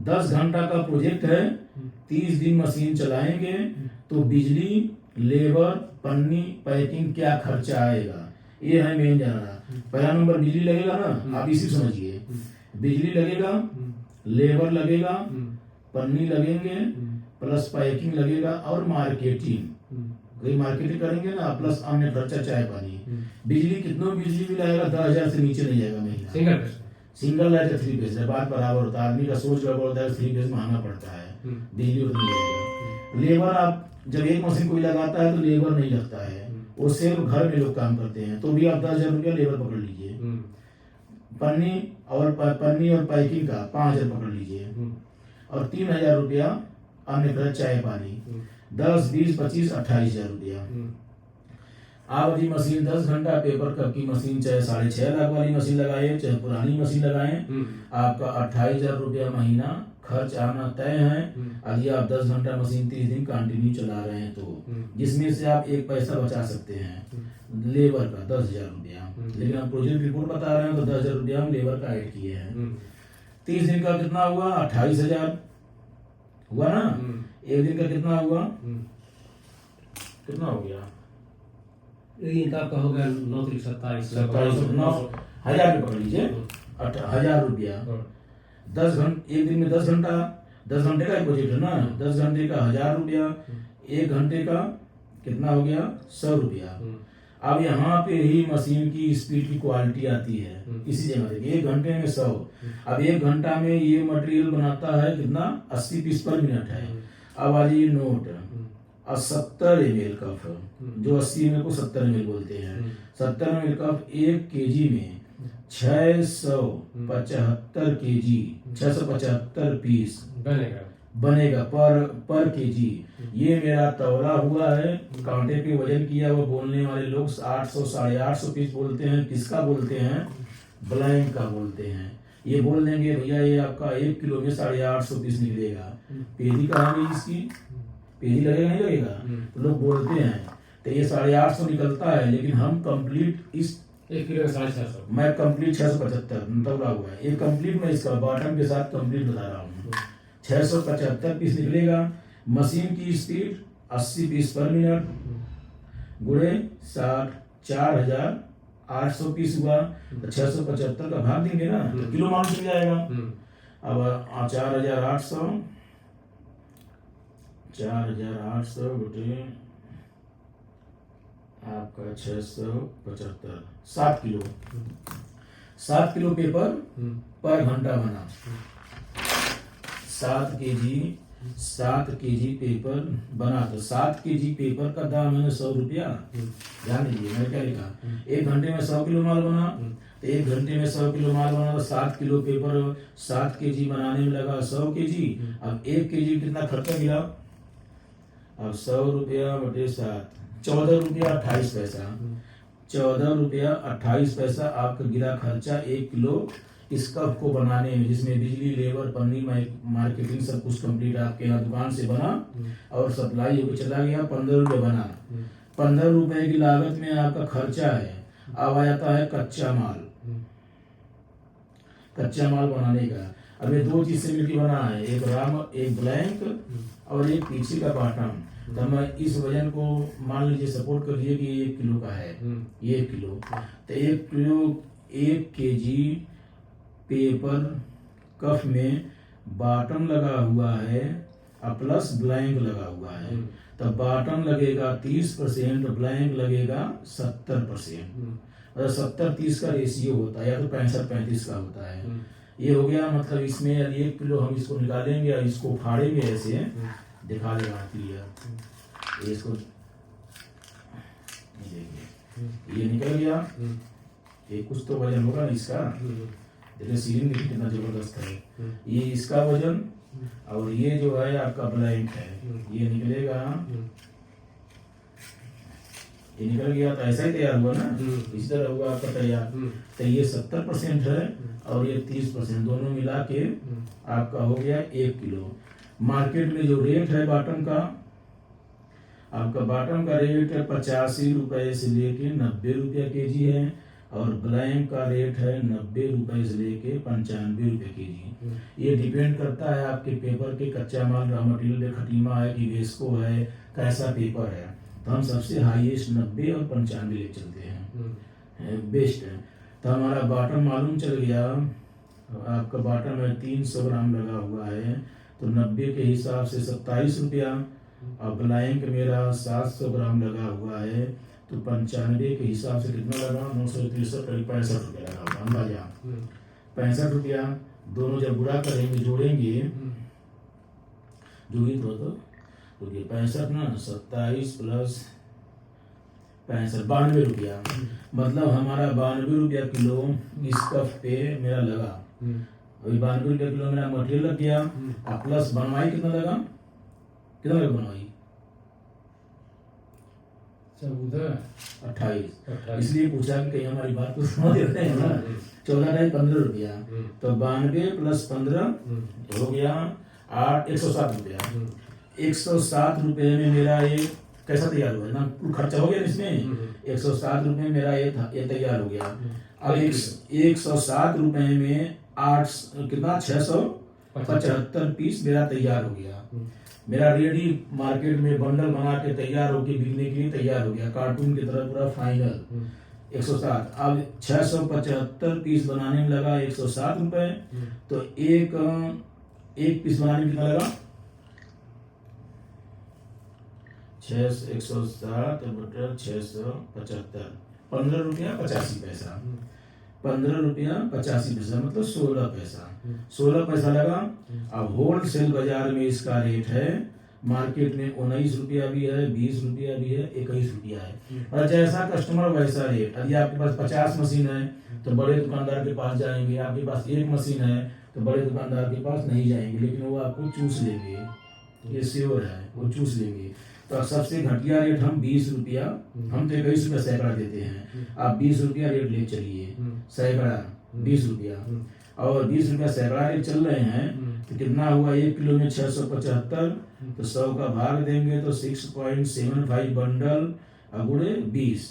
10 घंटा का प्रोजेक्ट है, 30 दिन मशीन चलाएंगे तो बिजली, लेबर, पन्नी, पैकिंग क्या खर्चा आएगा, ये है मेन जानना। पहला नंबर बिजली लगेगा ना, आप इसी समझिए, बिजली लगेगा, लेबर लगेगा, पन्नी लगेंगे, प्लस पैकिंग लगेगा और मार्केटिंग, कहीं मार्केटिंग करेंगे ना, प्लस अन्य खर्चा चाय पानी। बिजली कितना बिजली बिल आएगा, 10,000 से नीचे नहीं जाएगा महीना। सिंगल लाइट या 3 फेज बात बराबर होता है, आदमी का सोच गड़बड़ होता है, 3 फेज महंगा पड़ता है, बिजली उतनी जाएगा। लेबर आप जब एक मशीन कोई लगाता है तो लेबर नहीं लगता है, वो सिर्फ घर में लोग काम करते हैं, तो भी आप 10,000 रुपया लेबर पकड़ लीजिए। पन्नी और पैकिंग का 5,000 पकड़ लीजिए, और 3,000 रुपया अन्य खर्च चाय पानी, 10, 20, 25, 28,000 रुपया। आप अभी मशीन 10 घंटा पेपर कप की मशीन, चाहे 6.5 लाख वाली मशीन लगाए, चाहे पुरानी मशीन लगाए, आपका 28,000 रुपया महीना खर्च आना तय है। अभी आप 10 घंटा मशीन 30 दिन कंटिन्यू चला रहे हैं तो, जिसमें से आप 1 पैसा बचा सकते हैं लेबर का 10,000 रुपया, लेकिन आप प्रोजेक्ट रिपोर्ट बता रहे हैं तो 10,000 रुपया हम लेबर का ऐड किए हैं। 30 दिन का कितना हुआ, 28,000 हुआ ना। एक दिन का कितना हुआ, कितना हो गया, इनका आपका हो गया 9 × 27 9,000 पकड़ लीजिए, 1,000 रुपया। 10 घंटे, एक दिन में 10 घंटा, 10 घंटे का प्रोजेक्ट है ना, 10 घंटे का 1,000 रुपया, 1 घंटे का कितना हो गया, 100 रुपया। अब यहाँ पे ही मशीन की स्पीड की क्वालिटी आती है, इसी जगह देखिए, 1 घंटे में 100। अब 1 घंटा में ये मटेरियल बनाता है कितना, 80 पीस पर मिनट है। अब आ जाइए नोट, 70 ml कफ, जो 80 ml को 70 ml बोलते हैं, 70 ml कफ 1 kg में 675 kg, 675 पीस बनेगा पर केजी। ये मेरा तौला हुआ है, कांटे पे वजन किया हुआ। बोलने वाले लोग 800 850 पीस बोलते हैं, किसका बोलते हैं, ब्लैंक का बोलते हैं। ये बोल देंगे भैया ये आपका 1 किलो में 850 पीस निकलेगा, पेजी कहाँ गई इसकी, पेजी लगेगा नहीं लगेगा, तो लोग बोलते हैं। तो ये 850 निकलता है, लेकिन हम कंप्लीट इस 1 किलो में 650, मैं कंप्लीट 675 तौला हुआ है, ये कंप्लीट मैं इसका बॉटम के साथ कंप्लीट बता रहा हूँ। 675 पीस निकलेगा। मशीन की स्पीड 80 पीस पर मिनट गुणे 60, 4,800 पीस हुआ, तो 675 का भाग देंगे ना, तो किलो मालूम चल जाएगा। अब 4,800 बटे आपका 675, 7 किलो, 7 किलो पेपर पर घंटा बना। 7 केजी पेपर बना, तो 7 केजी पेपर का दाम है 100 रुपया। ध्यान दीजिए मैंने क्या लिखा, 1 घंटे में 100 किलो माल बना, तो 1 घंटे में 100 किलो माल बना, तो 7 किलो पेपर 7 केजी बनाने में लगा 100 केजी। अब 1 केजी कितना खर्चा गिरा, अब 100 रुपया बटे 7, 14 रुपया 28 पैसा, 14 रुपया 28 पैसा आपका गिरा खर्चा 1 किलो इस कप को बनाने में, जिसमें बिजली, लेबर, पन्नी, मार्केटिंग सब कुछ कंप्लीट आपके यहाँ दुकान से बना और सप्लाई होकर चला गया। 15 रुपये बना, 15 रुपए की लागत में आपका खर्चा है। अब आ जाता है कच्चा माल, कच्चा माल बनाने का। अब ये 2 चीज से मिलकर बना है, एक ब्लैंक और एक पीछे का बॉटम। तो मैं इस वजन को मान लीजिए सपोर्ट कर लिए कि 1 किलो का है, ये 1 किलो, तो 1 केजी पेपर कफ में बॉटम लगा हुआ है और प्लस ब्लैंक लगा हुआ है, तो बॉटम लगेगा 30%, ब्लैंक लगेगा 70%। और 70-30 का रेशियो होता है, या तो 65-35 का होता है। ये हो गया, मतलब इसमें 1 किलो हम इसको निकालेंगे और इसको फाड़ेंगे, ऐसे दिखा देगा क्लियर। इसको देखिए, ये निकल गया, ये कुछ तो वजन होगा इसका, देखिए सीलिंग देखिए कितना जबरदस्त है। ये इसका वजन, और ये जो है आपका ब्लैंक है, ये निकलेगा, ये निकल गया, तो ऐसा ही तैयार हुआ ना, इस तरह हुआ आपका तैयार। तो ये 70% है और ये 30%, दोनों मिला के आपका हो गया 1 किलो। मार्केट में जो रेट है बॉटम का, आपका बॉटम का रेट 85 रुपए से लेके 90 रुपया केजी है। और ब्लैंक का रेट है 90 रुपए से लेके 95 रुपए केजी। ये डिपेंड करता है आपके पेपर के कच्चा माल रॉ मटेरियल में खटीमा है कि वेस्को है, कैसा पेपर है। तो हम सबसे हाईएस्ट 90 और 95 ले चलते हैं, बेस्ट है। तो हमारा बॉटम मालूम चल गया, आपका बॉटम है 300 ग्राम लगा हुआ है, तो 90 के हिसाब से 27 रुपया। और ब्लैंक मेरा 700 ग्राम लगा हुआ है, तो 95 के हिसाब से कितना लगा, 963 करीब 65 रुपया लगा हुआ अंदाजा 65 रुपया। दोनों जब गुणा करेंगे, जोड़ेंगे, जो भी तो 65 ना 27 प्लस 65 92 रुपया। मतलब हमारा 92 रुपया किलो इस कप पे मेरा लगा। अभी 92 रुपया किलो मेरा मटेरियल लग गया, और प्लस बनवाई कितना लगा, कितना लगा बनवाई 28। इसलिए पूछा कि कहीं हमारी बात को समझ रहे हैं ना। 14 15 रुपया, तो 92 प्लस 15 हो गया 107 रुपया। 107 रुपये में मेरा ये कैसा तैयार हुआ ना, कुल खर्चा हो गया इसमें। 107 रुपये मेरा ये तैयार हो गया। अब 107 रुपये में 8 कितना 675 पीस मेरा तैयार हो गया। मेरा रेडी मार्केट में बंडल बना के तैयार होके बिकने के लिए तैयार हो गया, कार्टून की तरह पूरा फाइनल 107। अब 675 पीस बनाने में लगा 107 रुपए, तो एक पीस बनाने में कितना लगा 107 बटा 675 15 रुपया 85 पैसा। 15 रुपया 85 पैसा मतलब 16 पैसा। 16 पैसा लगा। अब होलसेल बाजार में इसका रेट है, मार्केट में 19 रुपया भी है, 20 रुपया भी है, 21 रुपया है। और जैसा कस्टमर वैसा रेट। यदि आपके पास 50 मशीन है तो बड़े दुकानदार के पास जाएंगे, आपके पास एक मशीन है तो बड़े दुकानदार के पास नहीं जाएंगे, लेकिन वो आपको चूस लेंगे, ये श्योर है, वो चूस लेंगे। तो सबसे घटिया रेट हम 20 रुपया, हम तो 21 रुपया सैकड़ा देते हैं, आप 20 रुपया रेट ले चलिए, सैकड़ा 20 रुपया। और 20 रुपया सैकड़ा रेट चल रहे हैं, तो कितना हुआ 1 किलो में 675, तो 100 का भाग देंगे तो 6.75 बंडल गुणे 20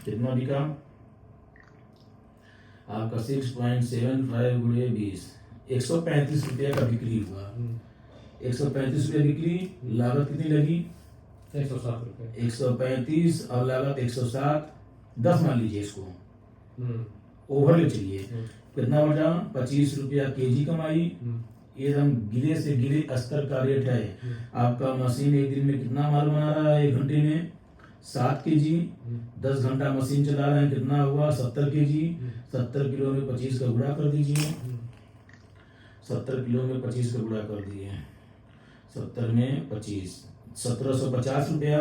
कितना बिका आपका 6.75 गुणे 20 135 रुपया का बिक्री हुआ। 135 रुपया बिक्री, लागत कितनी लगी 107 रुपये। 135 और लागत 107, 10 मान लीजिए इसको, ओवर ले चलिए, कितना बचा 25 रुपया केजी कमाई। एकदम गिरे से गिरे स्तर का रेट है। आपका मशीन एक दिन में कितना माल बना रहा है, 1 घंटे में 7 केजी, 10 घंटा मशीन चला रहे हैं, कितना हुआ 70 केजी। 70 किलो में 25 का गुणा कर दीजिए, 70 किलो में 25 का गुणा कर दिए, 70 में 25 1750 रुपया।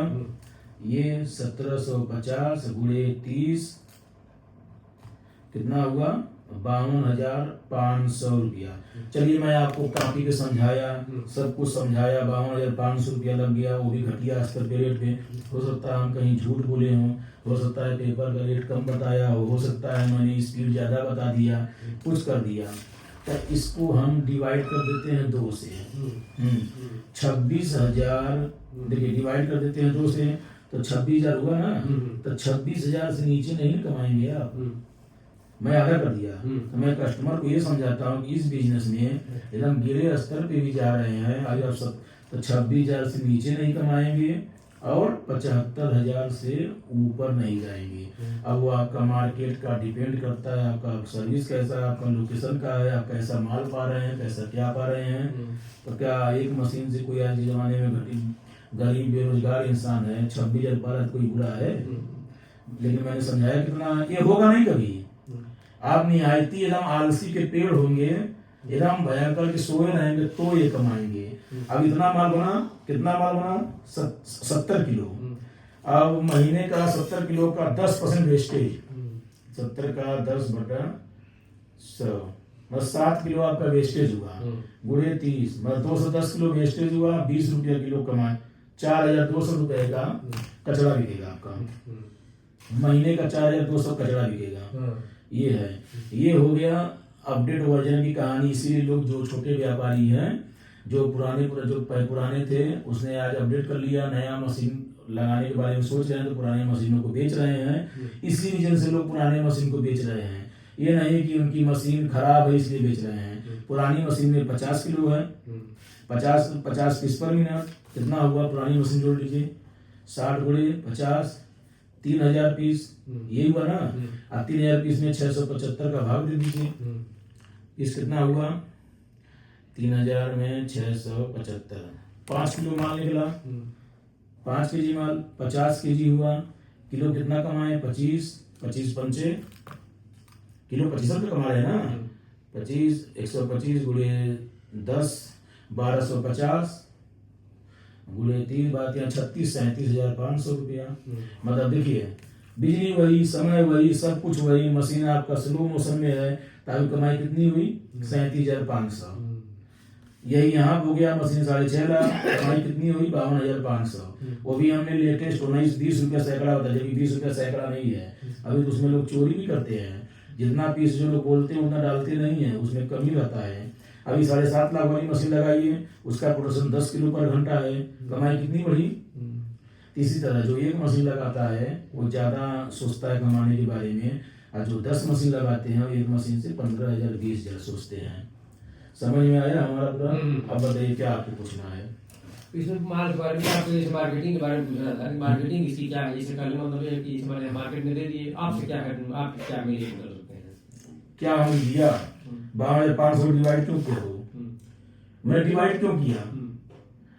ये 1750 गुणे 30 कितना हुआ 52,500 रुपया। चलिए मैं आपको काफी के समझाया, सब कुछ समझाया, 52,500 रुपया लग गया, वो भी घटिया स्तर के रेट पे। हो सकता है हम कहीं झूठ बोले हों, हो सकता है पेपर का रेट कम बताया हो सकता है मैंने स्पीड ज्यादा बता दिया, कुछ कर दिया। तो इसको हम डिवाइड कर देते हैं 2 से। 26,000 देखिए डिवाइड कर देते हैं 2 से, तो 26,000 हुआ ना, तो 26,000 से नीचे नहीं कमाएंगे आप। मैं आधा कर दिया। तो मैं कस्टमर को ये समझाता हूँ कि इस बिजनेस में एकदम गिरे स्तर पे भी जा रहे हैं, आज आप सब तो 26,000 से नीचे नहीं कमाएंगे और 75,000 से ऊपर नहीं जाएंगे। अब वो आपका मार्केट का डिपेंड करता है, आपका सर्विस कैसा है, आपका लोकेशन का है, आप कैसा माल पा रहे हैं, कैसा क्या पा रहे हैं। तो क्या एक मशीन से कोई आज के जमाने में गरीब बेरोजगार इंसान है 26,000 पा रहा है, कोई बुरा है। लेकिन मैंने समझाया कितना ये होगा नहीं कभी। आप निहायती एकदम आलसी के पेड़ होंगे, एकदम भयंकर के सोए रहेंगे तो ये कमाएंगे। अब इतना माल बना, कितना माल बना 70 किलो। अब महीने का 70 किलो का 10% वेस्टेज, 70 का 10 बटा 100 बस 7 किलो आपका वेस्टेज हुआ, गुणे 30 बस 210 किलो वेस्टेज हुआ। 20 रुपया किलो कमाए, 4,200 रुपए का कचरा बिकेगा आपका, महीने का 4,200 कचरा बिकेगा। ये है, ये हो गया अपडेट वर्जन की कहानी। इसीलिए लोग जो छोटे व्यापारी हैं, जो पुराने थे, उसने आज अपडेट कर लिया, नया मशीन लगाने के बारे में सोच रहे हैं तो पुरानी मशीनों को बेच रहे हैं। इसी रीजन से लोग पुराने मशीन को बेच रहे हैं। ये नहीं कि उनकी मशीन खराब है इसलिए बेच रहे हैं। पुरानी मशीन में 50 किलो है, 50 पीस पर मिनट, कितना हुआ पुरानी मशीन जोड़ लीजिए, 60 गुणे 50, 3000 पीस, यही हुआ ना। अब 3000 पीस में 675 का भाग दे दीजिए, पीस कितना हुआ, 3000 में 675, 5 किलो माल निकला, 5 केजी माल 50 केजी हुआ, किलो कितना कमाए, 25, 25 पंचे किलो 25 रुपये कमा रहे हैं ना, 25, 125 गुणे 10, 1250 गुणे 3 बात यहाँ 36, 37,500 रुपया। मतलब देखिए बिजली वही, समय वही, सब कुछ वही, मशीन आपका स्लो मोशन में है, ताकि कमाई कितनी हुई, 37,500। यही यहाँ हो गया मशीन 6.5 लाख, कमाई कितनी हुई, 52,500। वो भी हमने लेटेस्ट 19-20 रुपया सैकड़ा होता है, जबकि 20 रुपया सैकड़ा नहीं है। अभी तो उसमें लोग चोरी भी करते हैं, जितना पीस जो लोग बोलते हैं उतना डालते नहीं है, उसमें कमी रहता है। अभी 7.5 लाख वाली मशीन लगाइए, उसका प्रोडक्शन 10 किलो पर घंटा है, कमाई कितनी बढ़ी। इसी तरह जो एक मशीन लगाता है वो ज्यादा सोचता है कमाने के बारे में, और जो 10 मशीन लगाते हैं एक मशीन से 15,000 20,000 सोचते हैं। समझ में आया हमारा पूरा। अब बताइए क्या आपको पूछना है। इसमें माल के बारे में, आपको जैसे मार्केटिंग के बारे में पूछना था, मार्केटिंग इसकी क्या है, जैसे कल मतलब है कि इसमें मार्केट में दे दिए, आपसे क्या कर, आप क्या मिलेगा कर सकते हैं, क्या हम दिया 52,500 डिवाइड क्यों किया, मैंने डिवाइड क्यों किया,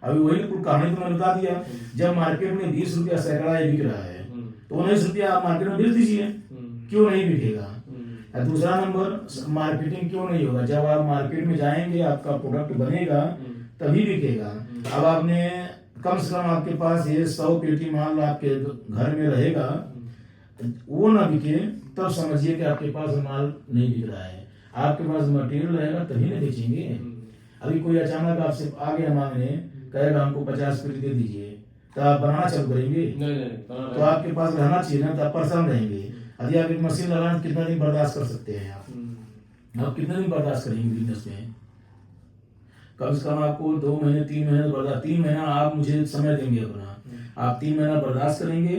अभी वही कुल कहानी तो मैंने बता दिया। जब मार्केट में 20 रुपया सैकड़ा बिक रहा है तो 19 रुपया आप मार्केट में बेच दीजिए, क्यों नहीं बिकेगा। दूसरा नंबर, मार्केटिंग क्यों नहीं होगा, जब आप मार्केट में जाएंगे आपका प्रोडक्ट बनेगा तभी बिकेगा। अब आपने कम से कम आपके पास ये 100 पेटी माल आपके घर में रहेगा, वो ना बिके तब समझिए कि आपके पास माल नहीं बिक रहा है। आपके पास मटेरियल रहेगा तभी ना बेचेंगे। अभी कोई अचानक आपसे आ गया मांगने, कहेगा हमको 50 पेटी दे दीजिए, तो आप बनाना चालू करेंगे, तो आपके पास रहना चाहिए ना, तो आप परेशान रहेंगे। यदि आप एक मशीन लगाना कितना दिन बर्दाश्त कर सकते हैं आप कितने दिन बर्दाश्त करेंगे बिजनेस में। कम से कम आपको 2 महीने 3 महीने बर्दाश्त, 3 महीना आप मुझे समय देंगे अपना, आप 3 महीना बर्दाश्त करेंगे,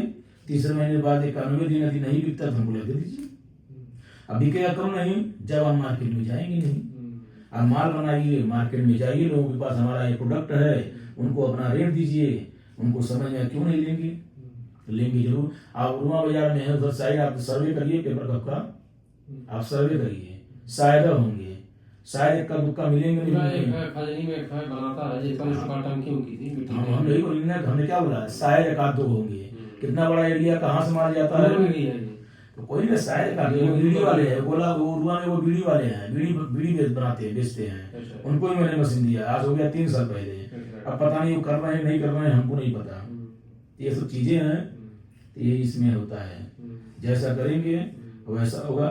तीसरे महीने बाद 91 दिन यदि नहीं बिकता तो हमको लेके दीजिए। अब बिकेगा कम नहीं जब हम मार्केट में जाएंगे नहीं। आप माल बनाइए, मार्केट में जाइए, लोगों के पास हमारा ये प्रोडक्ट है, उनको अपना रेट दीजिए, उनको समझ में क्यों नहीं लेंगे, लेंगे जरूर। आप रुआ बाजार में है उधर साइड, आप सर्वे करिए पेपर कप का, आप सर्वे करिए, शायद होंगे, शायद इक्का दुक्का मिलेंगे नहीं। हमने क्या बोला, शायद एक आध दो होंगे। कितना बड़ा एरिया कहाँ से माल जाता है, तो कोई ना शायद वो बीड़ी वाले हैं, बोला वो रुआ में वो बीड़ी वाले हैं, बीड़ी बनाते हैं, बेचते हैं, उनको ही मैंने मशीन दिया, आज हो गया 3 साल पहले। अब पता नहीं वो कर रहे हैं नहीं कर रहे हैं, हमको नहीं पता। ये सब चीजें हैं, ये इसमें होता है, जैसा करेंगे वैसा होगा।